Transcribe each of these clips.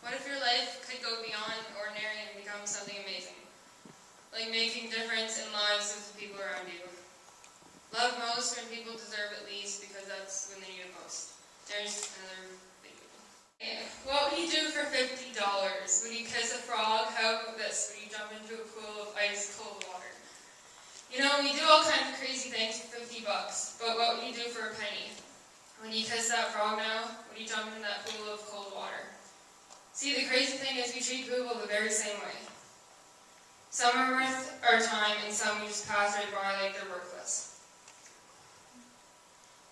What if your life could go beyond ordinary and become something amazing? Like making a difference in lives of the people around you. Love most when people deserve it least, because that's when they need it most. There's another video. What would you do for $50? Would you kiss a frog? How about this? Would you jump into a pool of ice cold water? You know, we do all kinds of crazy things for $50, but what would you do for a penny? Would you kiss that frog now? Would you jump in that pool of cold water? See, the crazy thing is we treat people the very same way. Some are worth our time, and some we just pass right by like they're worthless.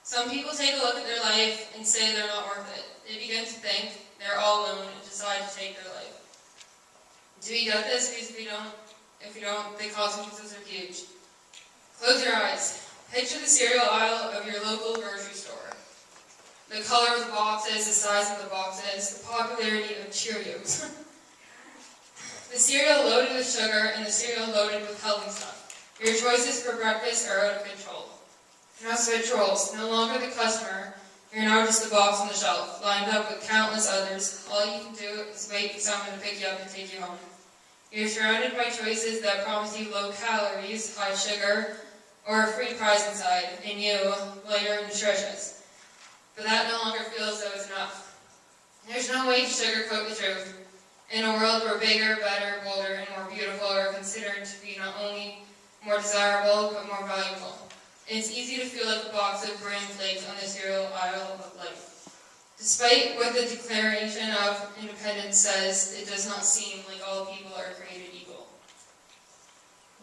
Some people take a look at their life and say they're not worth it. They begin to think they're all alone and decide to take their life. Do we get this? Because if we don't, the consequences are huge. Close your eyes. Picture the cereal aisle of your local grocery store. The color of the boxes, the size of the boxes, the popularity of Cheerios. The cereal loaded with sugar and the cereal loaded with healthy stuff. Your choices for breakfast are out of control. Now switch roles. No longer the customer, you're now just the box on the shelf, lined up with countless others. All you can do is wait for someone to pick you up and take you home. You're surrounded by choices that promise you low calories, high sugar, or a free prize inside, and you, later, nutritious. But that no longer feels as though it's enough. There's no way to sugarcoat the truth. In a world where bigger, better, bolder, and more beautiful are considered to be not only more desirable, but more valuable, it's easy to feel like a box of bran flakes on the cereal aisle of life. Despite what the Declaration of Independence says, it does not seem like all people are created equal.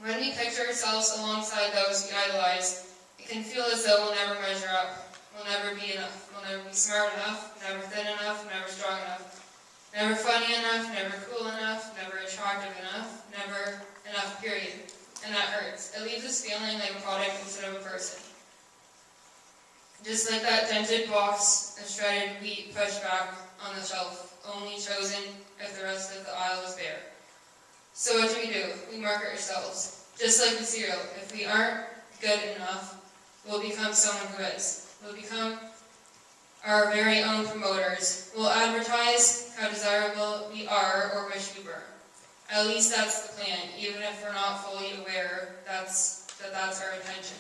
When we picture ourselves alongside those we idolize, it can feel as though we'll never measure up. We'll never be enough. We'll never be smart enough, never thin enough, never strong enough, never funny enough, never cool enough, never attractive enough, never enough, period. And that hurts. It leaves us feeling like a product instead of a person. Just like that dented box of shredded wheat pushed back on the shelf, only chosen if the rest of the aisle is bare. So what do? We market ourselves. Just like the cereal. If we aren't good enough, we'll become someone who is. We'll become our very own promoters. We'll advertise how desirable we are or wish we were. At least that's the plan, even if we're not fully aware that's our intention.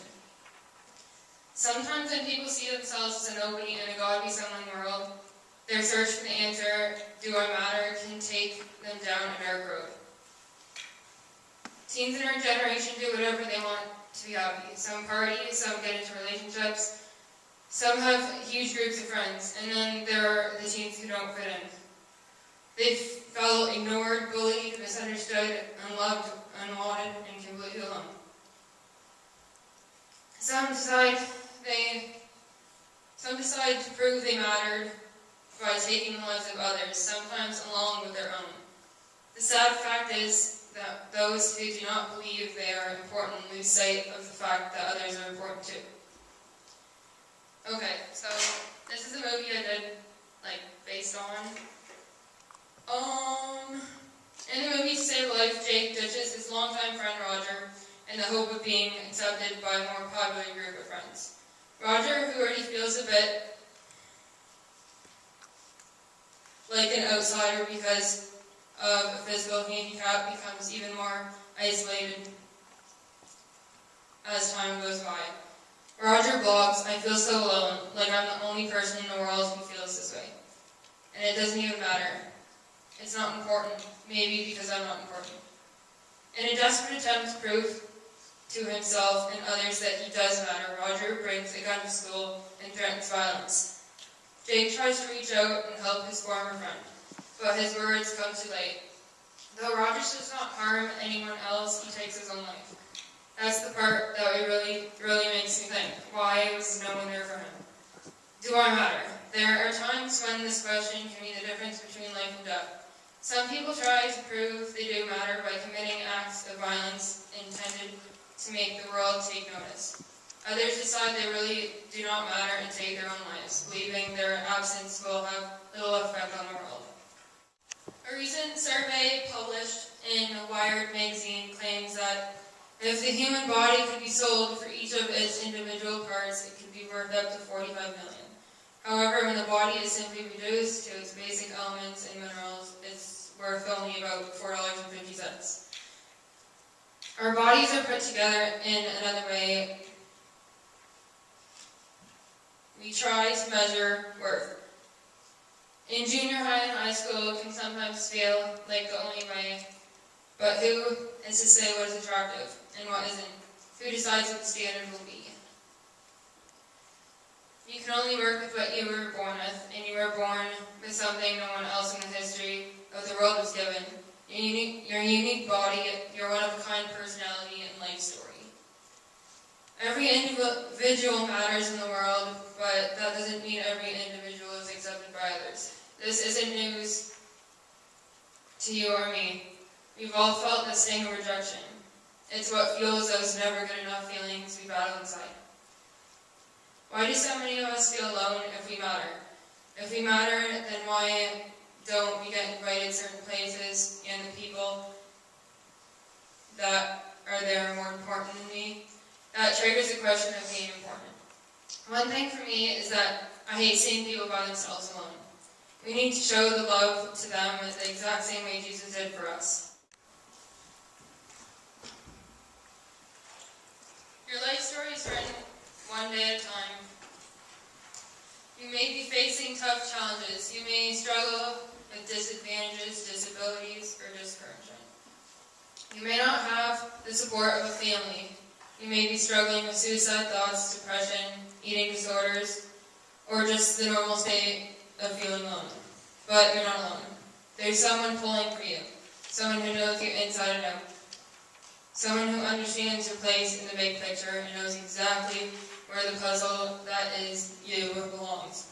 Sometimes when people see themselves as a nobody in a God-be-someone world, their search for the answer, do I matter, can take them down a dark road. Teens in our generation do whatever they want to be happy. Some party, some get into relationships, some have huge groups of friends, and then there are the teens who don't fit in. They felt ignored, bullied, misunderstood, unloved, unwanted, and completely alone. Some decide to prove they mattered by taking the lives of others, sometimes along with their own. The sad fact is that those who do not believe they are important lose sight of the fact that others are important too. Okay, so this is a movie I did, based on. In the movie To Save a Life, Jake ditches his longtime friend Roger in the hope of being accepted by a more popular group of friends. Roger, who already feels a bit like an outsider because of a physical handicap, becomes even more isolated as time goes by. Roger blogs, I feel so alone, like I'm the only person in the world who feels this way. And it doesn't even matter. It's not important, maybe because I'm not important. In a desperate attempt to prove to himself and others that he does matter, Roger brings a gun to school and threatens violence. Jake tries to reach out and help his former friend, but his words come too late. Though Roger does not harm anyone else, he takes his own life. That's the part that really makes me think, why was no one there for him? Do I matter? There are times when this question can be the difference between life and death. Some people try to prove they do matter by committing acts of violence intended to make the world take notice. Others decide they really do not matter and take their own lives, believing their absence will have little effect on the world. A recent survey published in Wired magazine claims that if the human body could be sold for each of its individual parts, it could be worth up to $45 million. However, when the body is simply reduced to its basic elements and minerals, it worth only about $4.50. Our bodies are put together in another way. We try to measure worth. In junior high and high school, it can sometimes feel like the only way, but who is to say what is attractive and what isn't? Who decides what the standard will be? You can only work with what you were born with, and you were born with something no one else in the history of the world was given. Your unique body, your one-of-a-kind personality and life story. Every individual matters in the world, but that doesn't mean every individual is accepted by others. This isn't news to you or me. We've all felt the sting of rejection. It's what fuels those never good enough feelings we battle inside. Why do so many of us feel alone if we matter? If we matter, then why don't we get invited to certain places and the people that are there are more important than me? That triggers the question of being important. One thing for me is that I hate seeing people by themselves alone. We need to show the love to them the exact same way Jesus did for us. Your life story is written one day at a time. You may be facing tough challenges. You may struggle with disadvantages, disabilities, or discouragement. You may not have the support of a family. You may be struggling with suicide thoughts, depression, eating disorders, or just the normal state of feeling alone. But you're not alone. There's someone pulling for you. Someone who knows you inside and out. Someone who understands your place in the big picture and knows exactly where the puzzle that is you belongs.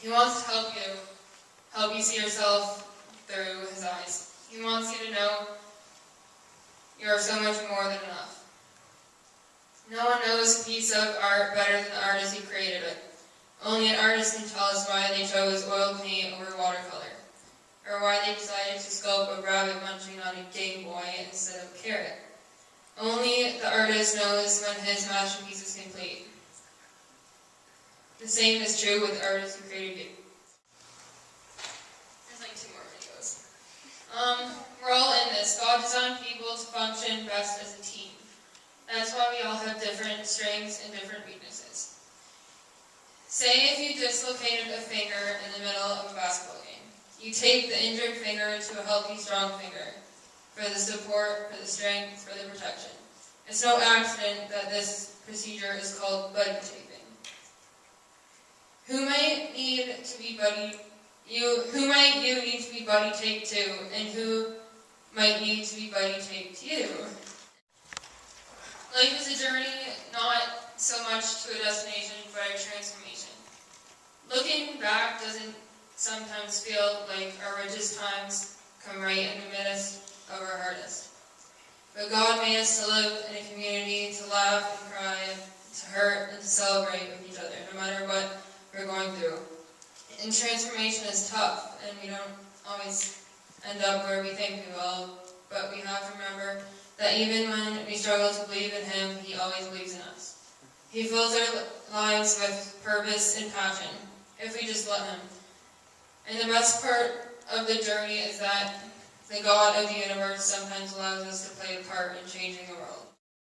He wants to help you see yourself through his eyes. He wants you to know you're so much more than enough. No one knows a piece of art better than the artist who created it. Only an artist can tell us why they chose oil paint over watercolor, or why they decided to sculpt a rabbit munching on a Game Boy instead of a carrot. Only the artist knows when his masterpiece is complete. The same is true with the artist who created you. There's like 2 more videos. We're all in this. God designed people to function best as a team. That's why we all have different strengths and different weaknesses. Say if you dislocated a finger in the middle of a basketball game. You tape the injured finger to a healthy, strong finger for the support, for the strength, for the protection. It's no accident that this procedure is called buddy taping. Who might you need to be buddy taped to, and who might need to be buddy taped to you? Life is a journey, not so much to a destination, but a transformation. Looking back doesn't sometimes feel like our richest times come right in the midst of our hardest. But God made us to live in a community, to laugh and cry, to hurt and to celebrate with each other, no matter what we're going through. And transformation is tough, and we don't always end up where we think we will, but we have to remember that even when we struggle to believe in Him, He always believes in us. He fills our lives with purpose and passion, if we just let Him. And the best part of the journey is that the God of the universe sometimes allows us to play a part in changing the world.